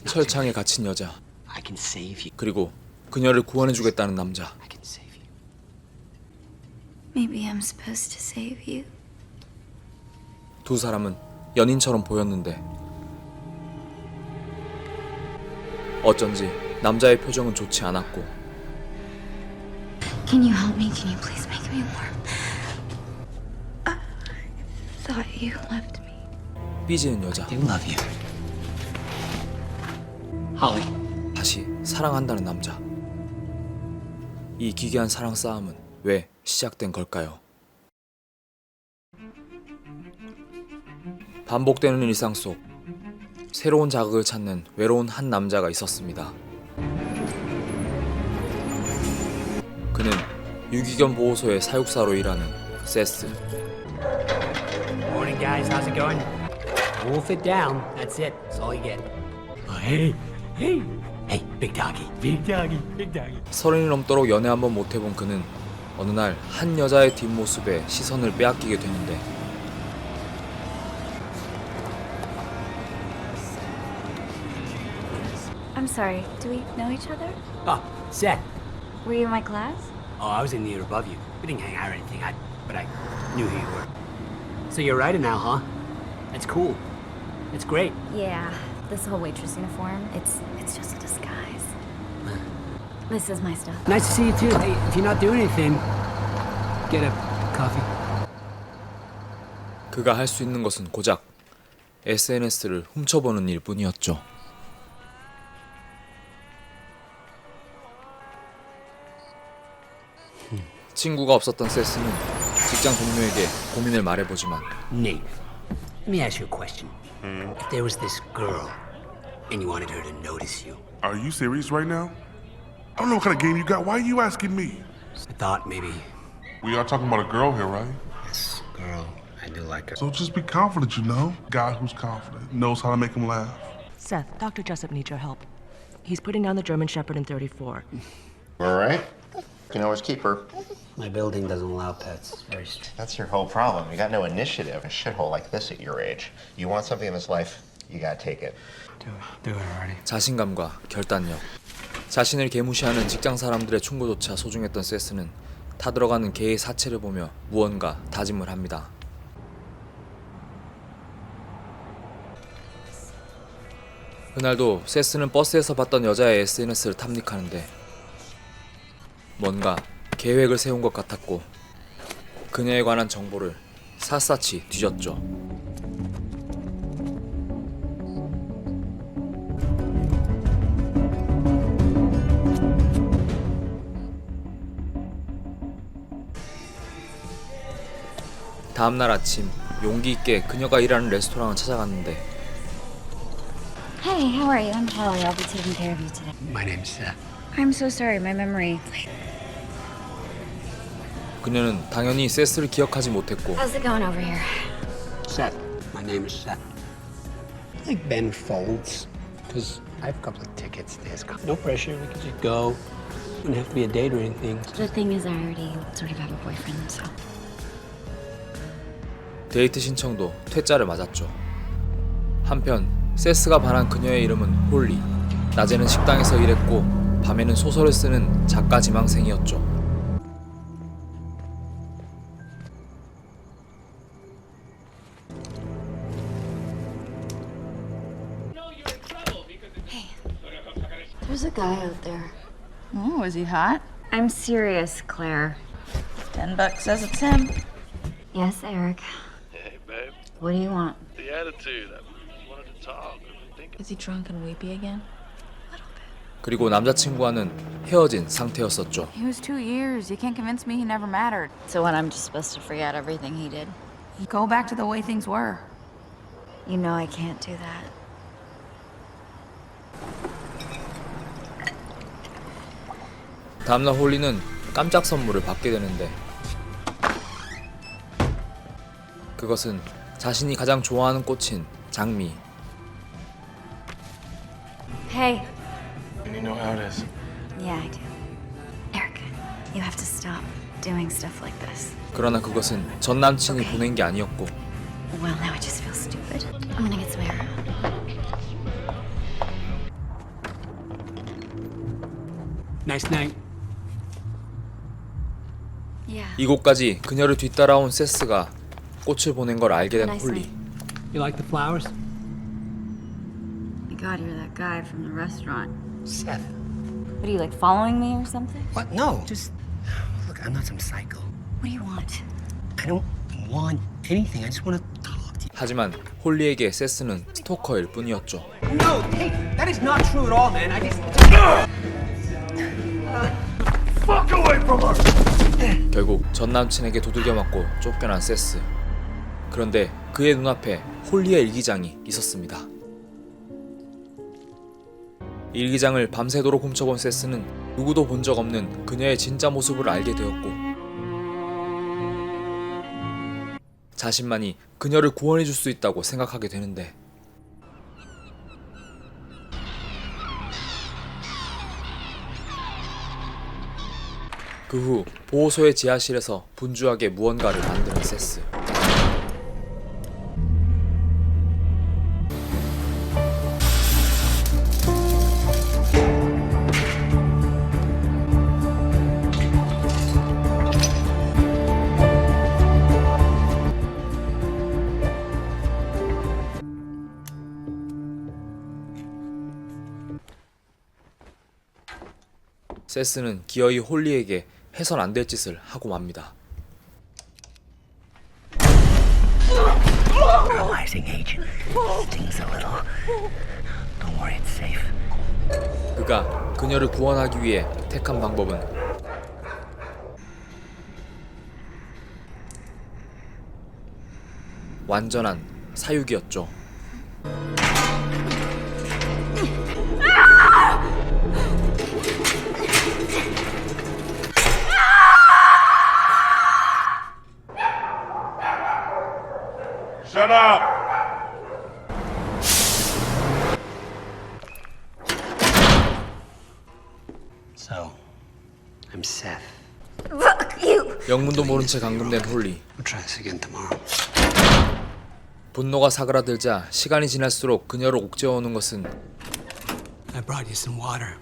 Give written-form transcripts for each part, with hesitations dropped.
철창에 갇힌 여자, I can save you. 그리고 그녀를 구원해주겠다는 남자. I can save you. Maybe I'm supposed to save you. 두 사람은 연인처럼 보였는데 어쩐지 남자의 표정은 좋지 않았고 Can you help me? Can you please make me warm? I thought you loved me. 삐지는 여자, I love you. Holly. 다시 사랑한다는 남자. 이 기괴한 사랑 싸움은 왜 시작된 걸까요? 반복되는 일상 속 새로운 자극을 찾는 외로운 한 남자가 있었습니다. 그는 유기견 보호소의 사육사로 일하는 세스. Morning, guys. How's it going? Wolf it down. That's it. That's all you get. Hey, hey, hey, big doggy, big doggy, big doggy. 서른이 넘도록 연애 한번 못 해본 그는 어느 날 한 여자의 뒷모습에 시선을 빼앗기게 되는데 I'm sorry. Do we know each other? Oh, Seth. Were you in my class? Oh, I was in the year above you. We didn't hang out or anything. But I knew who you were. So you're a writer now, huh? That's cool. That's great. Yeah. This whole waitress uniform, it's just a disguise. This is my stuff. Nice to see you too. Hey, if you're not doing anything, get a coffee. 그가 할 수 있는 것은 고작 SNS를 훔쳐보는 일뿐이었죠. 친구가 없었던 세스는 직장 동료에게 고민을 말해보지만 Nate, let me ask you a question. If there was this girl and you wanted her to notice you, Are you serious right now? I don't know what kind of game you got. Why are you asking me? I thought maybe We are talking about a girl here, right? this girl, I do like her. So just be confident, you know? Guy who's confident knows how to make him laugh. Seth, Dr. Jessup needs your help. He's putting down the German Shepherd in 34. All right. You can always keep her. My building doesn't allow pets. It's very strict. That's your whole problem. You got no initiative. A shithole like this at your age. You want something in this life, you gotta take it. Do it already. 자신감과 결단력, 자신을 개무시하는 직장 사람들의 충고조차 소중했던 세스는 타들어가는 개의 사체를 보며 무언가 다짐을 합니다. 그날도 세스는 버스에서 봤던 여자의 SNS를 탐닉하는데 뭔가 계획을 세운 것 같았고 그녀에 관한 정보를 샅샅이 뒤졌죠. 다음날 아침 용기 있게 그녀가 일하는 레스토랑을 찾아갔는데 Hey, how are you? I'm Holly. I'll be taking care of you today. My name's Seth. I'm so sorry. My memory. 그녀는 당연히 세스를 기억하지 못했고 How's it going over here? Seth. My name is Seth. I like Ben Folds, because I have a couple of tickets to his concert. No pressure. We can just go. Wouldn't have to be a date or anything. The thing is, I already sort of have a boyfriend, so. 데이트 신청도 퇴짜를 맞았죠. 한편 세스가 반한 그녀의 이름은 홀리. 낮에는 식당에서 일했고 밤에는 소설을 쓰는 작가 지망생이었죠. There's a guy out there. Oh, is he hot? I'm serious, Claire. $10 says it's him. Yes, Eric. Hey, babe. What do you want? The attitude. I just wanted to talk. I've been thinking. Is he drunk and weepy again? 그리고 남자친구와는 헤어진 상태였었죠. He was 2 years. You can't convince me he never mattered. So what, I'm just supposed to forget everything he did? Go back to the way things were. You know I can't do that. 다음날 홀리는 깜짝 선물을 받게 되는데 그것은 자신이 가장 좋아하는 꽃인 장미. Hey. You know how it is. Yeah, I do. Eric, you have to stop doing stuff like this. 그러나 그것은 전 남친이 보낸 게 아니었고 Well, now I just feel stupid. I'm gonna get some air. Nice night. Yeah. 이곳까지 그녀를 뒤따라온 세스가 꽃을 보낸 걸 알게 된 Nice 홀리. night. You like the flowers? My God, you're that guy from the restaurant. Seth. What are you, like, following me or something? What? No. Just look. I'm not some psycho. What do you want? I don't want anything. I just want to talk to you. 하지만 홀리에게 세스는 스토커일 뿐이었죠. No, hey, that is not true at all, man. I just. Fuck away from her! 결국 전 남친에게 두들겨 맞고 쫓겨난 세스. 그런데 그의 눈앞에 홀리의 일기장이 있었습니다. 일기장을 밤새도록 훔쳐본 세스는 누구도 본 적 없는 그녀의 진짜 모습을 알게 되었고 자신만이 그녀를 구원해 줄 수 있다고 생각하게 되는데 그 후 보호소의 지하실에서 분주하게 무언가를 만드는 세스. 세스는 기어이 홀리에게 해선 안 될 짓을 하고 맙니다. Compromising agent. Stings a little. Don't worry, it's safe. 그가 그녀를 구원하기 위해 택한 방법은 완전한 사육이었죠. Shut up! So, I'm Seth. Fuck you! 영문도 모른 채 감금된 홀리. We'll try this again tomorrow. 분노가 사그라들자 시간이 지날수록 그녀를 옥죄어오는 것은 I brought you some water.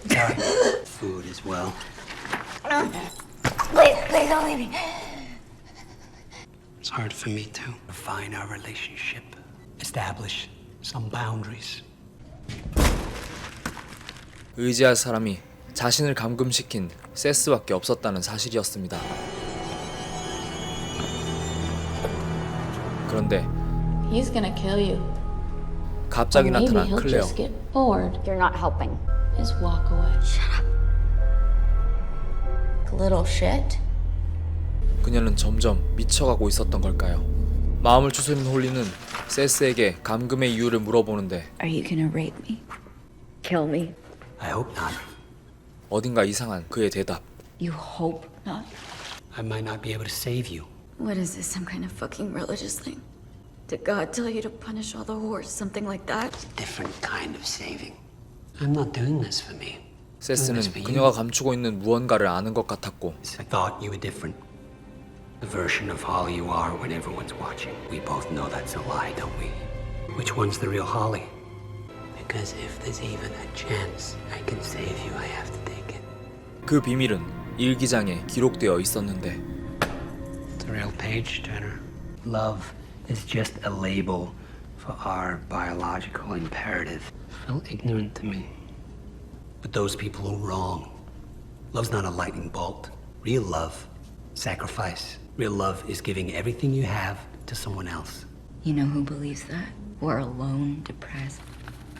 Sorry. Food as well. Please don't leave me. It's hard for me to define our relationship, establish some boundaries. 의지할 사람이 자신을 감금시킨 세스밖에 없었다는 사실이었습니다. 그런데 He's gonna kill you. 갑자기 Or maybe 나타난 he'll 클레어. just get bored. You're not helping. Just walk away. Little shit. 그녀는 점점 미쳐가고 있었던 걸까요? 마음을 추스린 홀리는 세스에게 감금의 이유를 물어보는데 Are you gonna rape me? Kill me? I hope not. 어딘가 이상한 그의 대답. You hope not? I might not be able to save you. What is this, some kind of fucking religious thing? Did God tell you to punish all the whores, something like that? Different kind of saving. I'm not doing this for me. 세스는 그녀가 감추고 있는 무언가를 아는 것 같았고 I thought you were different. The version of Holly you are when everyone's watching. We both know that's a lie, don't we? Which one's the real Holly? Because if there's even a chance I can save you, I have to take it. 그 비밀은 일기장에 기록되어 있었는데 It's a real page turner. Love is just a label for our biological imperative. Felt ignorant to me. But those people are wrong. Love's not a lightning bolt. Real love, sacrifice. Real love is giving everything you have to someone else. You know who believes that? We're alone, depressed,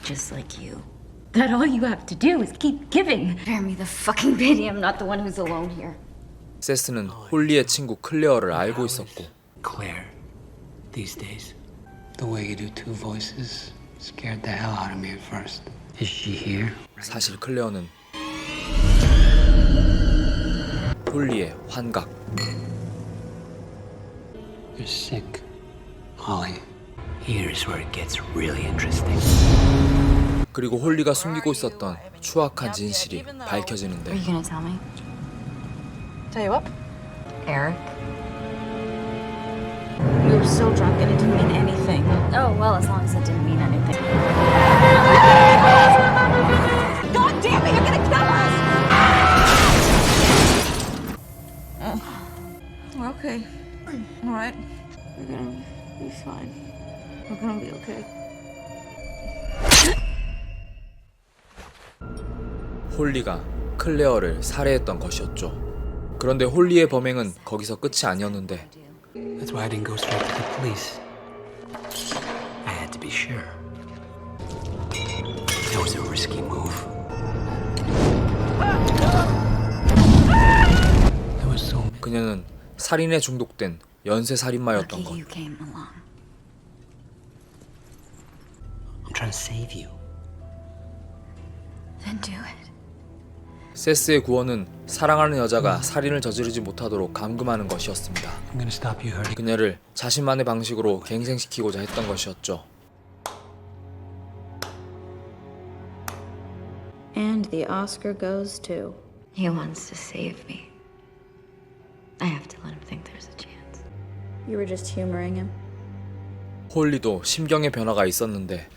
just like you. That all you have to do is keep giving. Bear me the fucking pity. I'm not the one who's alone here. 세스는 홀리의 친구 클레어를 알고 있었고 Claire, these days, the way you do two voices scared the hell out of me at first. Is she here? 사실 클레어는 홀리의 환각. You're sick, Holly. Here's where it gets really interesting. 그리고 홀리가 숨기고 있었던 추악한 진실이 Are 밝혀지는데 you gonna tell me? Tell you what? Eric? You were so drunk and it didn't mean anything. Oh, well, as long as it didn't mean anything. okay. All right. We're gonna be fine. We're gonna be okay. 홀리가 클레어를 살해했던 것이었죠. 그런데 홀리의 범행은 거기서 끝이 아니었는데 That's why I didn't go straight to the police. I had to be sure. That was a risky move. There was so many. 그녀는 살인에 중독된 연쇄 살인마였던 Lucky 것. you came along. I'm trying to save you. Then do it. 세스의 구원은 사랑하는 여자가 살인을 저지르지 못하도록 감금하는 것이었습니다. I'm gonna stop you hurting. 그녀를 자신만의 방식으로 갱생시키고자 했던 것이었죠. And the Oscar goes to. He wants to save me. I have to let him think there's a chance. You were just humoring him. 홀리도 심경의 변화가 있었는데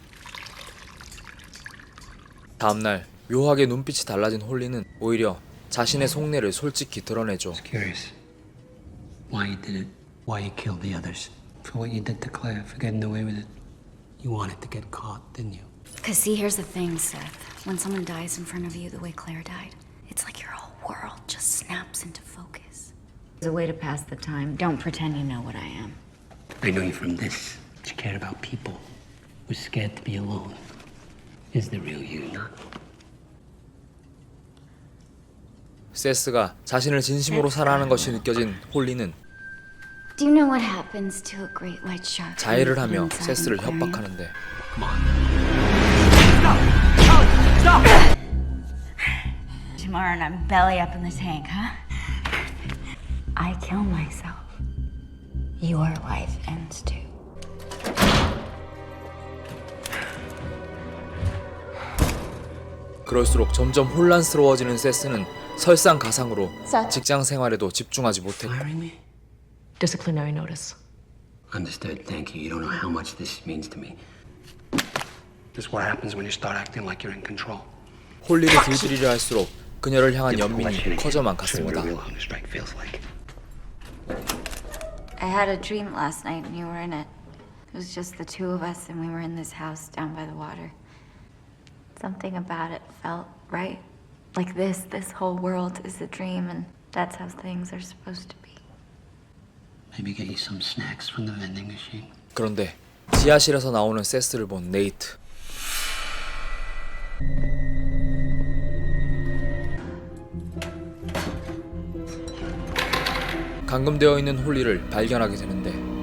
다음날 묘하게 눈빛이 달라진 홀리는 오히려 자신의 속내를 솔직히 드러내죠. Curious. Why you did it? Why you killed the others? For what you did to Claire, for getting away with it. You wanted to get caught, didn't you? Because see, here's the thing, Seth. When someone dies in front of you the way Claire died, it's like your whole world just snaps into focus. There's a way to pass the time. Don't pretend you know what I am. I know you from this. But you cared about people. Was scared to be alone. Is the real you, not? 세스가 자신을 진심으로 사랑하는 것이 느껴진 홀리는 Do you know what happens to a great white shark? 자해를 하며 세스를 협박하는데 Tomorrow and I'm belly up in the tank, huh? I kill myself. Your life ends too. 그럴수록 점점 혼란스러워지는 세스는 설상가상으로 직장 생활에도 집중하지 못했고 Firing me? Disciplinary notice. Understood. Thank you. You don't know how much this means to me. This is what happens when you start acting like you're in control. 홀리를 길들이려 할수록 그녀를 향한 연민이 커져만 갔습니다. I had a dream last night and you were in it. It was just the two of us and we were in this house down by the water. Something about it felt right. Like this whole world is a dream and that's how things are supposed to be. Maybe get you some snacks from the vending machine. 그런데 지하실에서 나오는 세스를 본 네이트. 감금되어 있는 홀리를 발견하게 되는데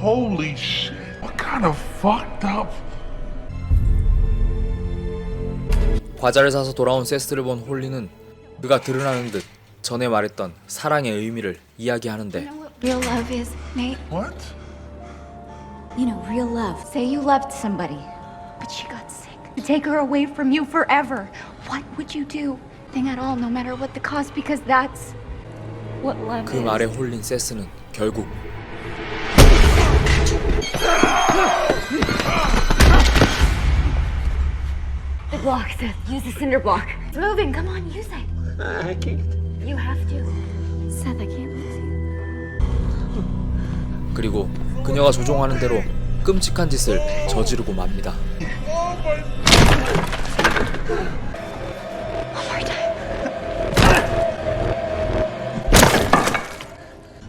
Holy shit. What kind of fucked up? 과자를 사서 돌아온 세스를 본 홀리는 그가 드러나는 듯 전에 말했던 사랑의 의미를 이야기하는데 You know what real love is, Nate? What? You know, real love. Say you loved somebody, but she got sick. To take her away from you forever. What would you do? Thing at all, no matter what the cost, because that's what love 그 is. 말에 홀린 세스는 결국 The block, Seth. Use the cinder block. It's moving. Come on, use it. I can't. You have to. Seth, I can't lose you. 그리고 그녀가 조종하는 대로 끔찍한 짓을 저지르고 맙니다. One more time.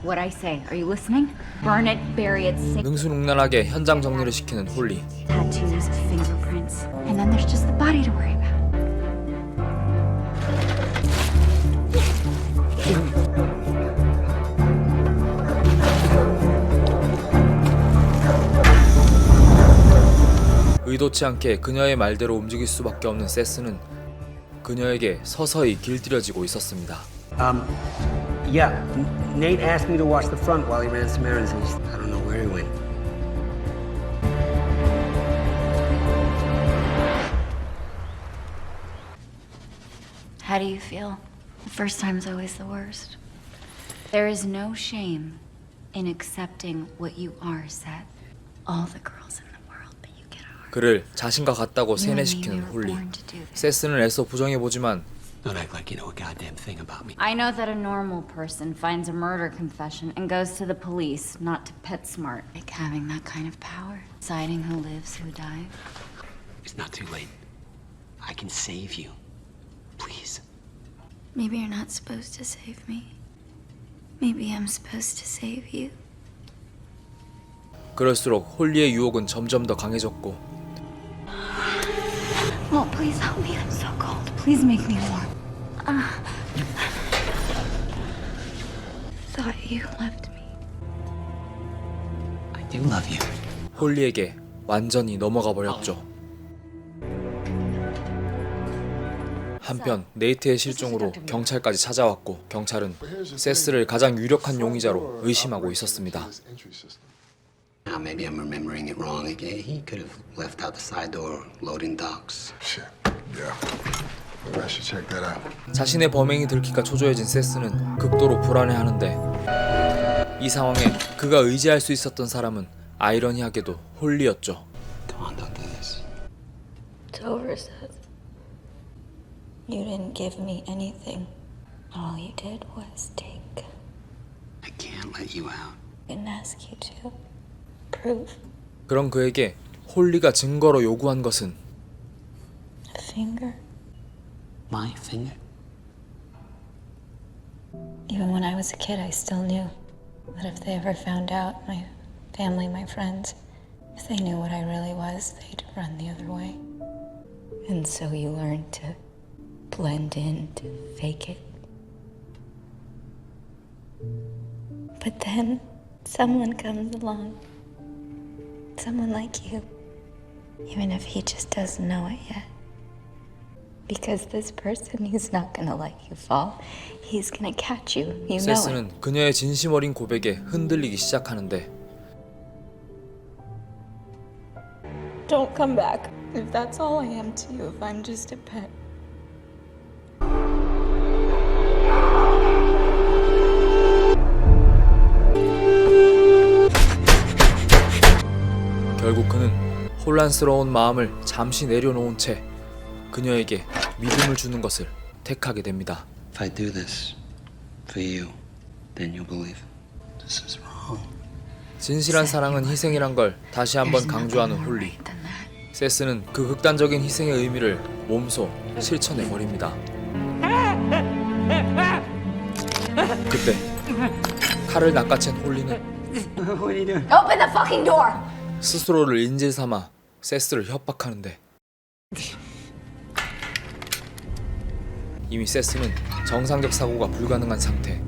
What I say, are you listening? Burn it, bury it, sink 능수능란하게 현장 정리를 시키는 홀리. tattoos, fingerprints, and then there's just the body to worry about. 의도치 않게 그녀의 말대로 움직일 수밖에 없는 세스는 그녀에게 서서히 길들여지고 있었습니다. Yeah. Nate asked me to watch the front while he ran some errands, and I don't know where he went. How do you feel? The first time's always the worst. There is no shame in accepting what you are, Seth. All the girls in the world, but you get hard. 그를 자신과 같다고 You and me, we 세뇌시키는 were 홀리. born to do this. 세스는 애써 부정해보지만 Don't act like you know a goddamn thing about me. I know that a normal person finds a murder confession and goes to the police, not to PetSmart. Like having that kind of power. Deciding who lives, who dies. It's not too late. I can save you. Please. Maybe you're not supposed to save me. Maybe I'm supposed to save you. 그럴수록 홀리의 유혹은 점점 더 강해졌고 Oh, please help me. I'm so cold. Please make me warm. Thought you loved me. I do love you. 홀리에게 완전히 넘어가 버렸죠. 한편 네이트의 실종으로 경찰까지 찾아왔고 경찰은 세스를 가장 유력한 용의자로 의심하고 있었습니다. Now maybe I'm remembering it wrong. He could have left out the side door, loading docks. Shit. Yeah. I should check that out. 자신의 범행이 들킬까 초조해진 세스는 극도로 불안해하는데 이 상황에 그가 의지할 수 있었던 사람은 아이러니하게도 홀리였죠. Come on, don't do this. It's over, Seth. You didn't give me anything. All you did was take. I can't let you out. I didn't ask you to. Proof. 그런 그에게 홀리가 증거로 요구한 것은 A finger. My finger? Even when I was a kid, I still knew that if they ever found out, my family, my friends, if they knew what I really was, they'd run the other way. And so you learned to blend in, to fake it. But then someone comes along. Someone like you. Even if he just doesn't know it yet. Because this person, he's not gonna let you fall. He's gonna catch you. You know it. 세스는 그녀의 진심 어린 고백에 흔들리기 시작하는데 Don't come back. If that's all I am to you, if I'm just a pet. 결국 그는 혼란스러운 마음을 잠시 내려놓은 채 그녀에게 믿음을 주는 것을 택하게 됩니다. If I do this for you, then you'll believe. This is wrong. 진실한 사랑은 희생이란 걸 다시 한번 강조하는 홀리. 세스는 그 극단적인 희생의 의미를 몸소 실천해 버립니다. 그때 칼을 낚아챈 홀리는 Open the fucking door! 스스로를 인질 삼아 세스를 협박하는데 이미 세스는 정상적 사고가 불가능한 상태.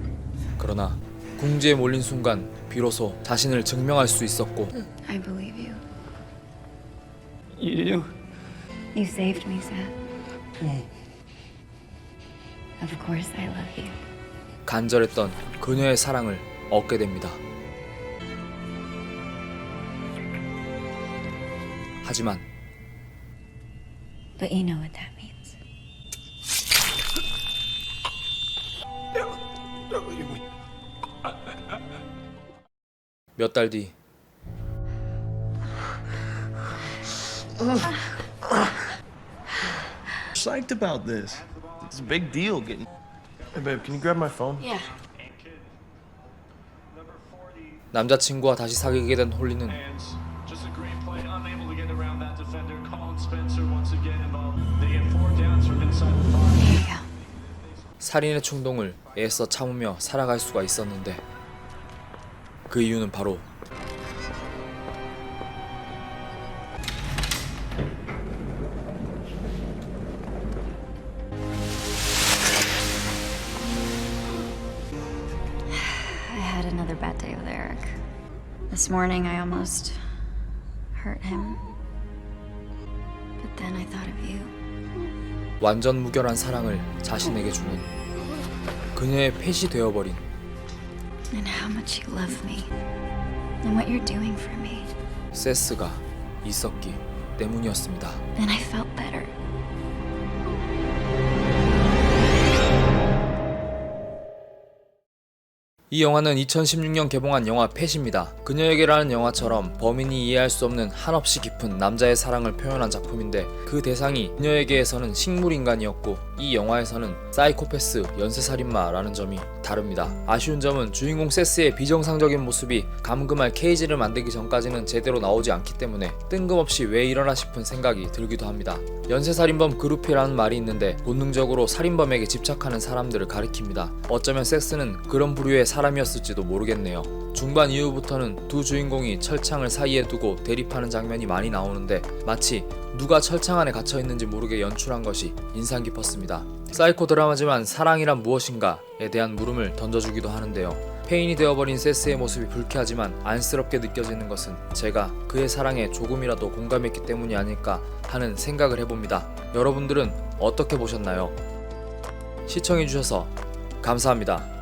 그러나 궁지에 몰린 순간 비로소 자신을 증명할 수 있었고 I believe you. You do? You saved me, Seth. Of course I love you. 간절했던 그녀의 사랑을 얻게 됩니다. 하지만 But you know what that means. 몇 달 뒤 Psyched about this. It's a big deal getting. Hey, babe, can you grab my phone? Yeah. 남자친구와 다시 사귀게 된 홀리는 Just a great play, unable to get around that defender. Colin Spencer once again involved. They get 4 downs from inside the box. There you go. 살인의 충동을 애써 참으며 살아갈 수가 있었는데 그 이유는 바로 I had another bad day with Eric. This morning I almost hurt him. But then I thought of you. 완전 무결한 사랑을 자신에게 주는 그녀의 펫이 되어버린 And how much you love me. And what you're doing for me. 세스가 있었기 때문이었습니다. And I felt better. 이 영화는 2016년 개봉한 영화 팻입니다. 그녀에게라는 영화처럼 범인이 이해할 수 없는 한없이 깊은 남자의 사랑을 표현한 작품인데 그 대상이 그녀에게에서는 식물인간이었고 이 영화에서는 사이코패스 연쇄살인마라는 점이 다릅니다. 아쉬운 점은 주인공 세스의 비정상적인 모습이 감금할 케이지를 만들기 전까지는 제대로 나오지 않기 때문에 뜬금없이 왜 이러나 싶은 생각이 들기도 합니다. 연쇄살인범 그루피라는 말이 있는데 본능적으로 살인범에게 집착하는 사람들을 가리킵니다. 어쩌면 세스는 그런 부류의 사람이었을지도 모르겠네요. 중반 이후부터는 두 주인공이 철창을 사이에 두고 대립하는 장면이 많이 나오는데 마치 누가 철창 안에 갇혀 있는지 모르게 연출한 것이 인상 깊었습니다. 사이코 드라마지만 사랑이란 무엇인가에 대한 물음을 던져주기도 하는데요. 페인이 되어버린 세스의 모습이 불쾌하지만 안쓰럽게 느껴지는 것은 제가 그의 사랑에 조금이라도 공감했기 때문이 아닐까 하는 생각을 해봅니다. 여러분들은 어떻게 보셨나요? 시청해주셔서 감사합니다.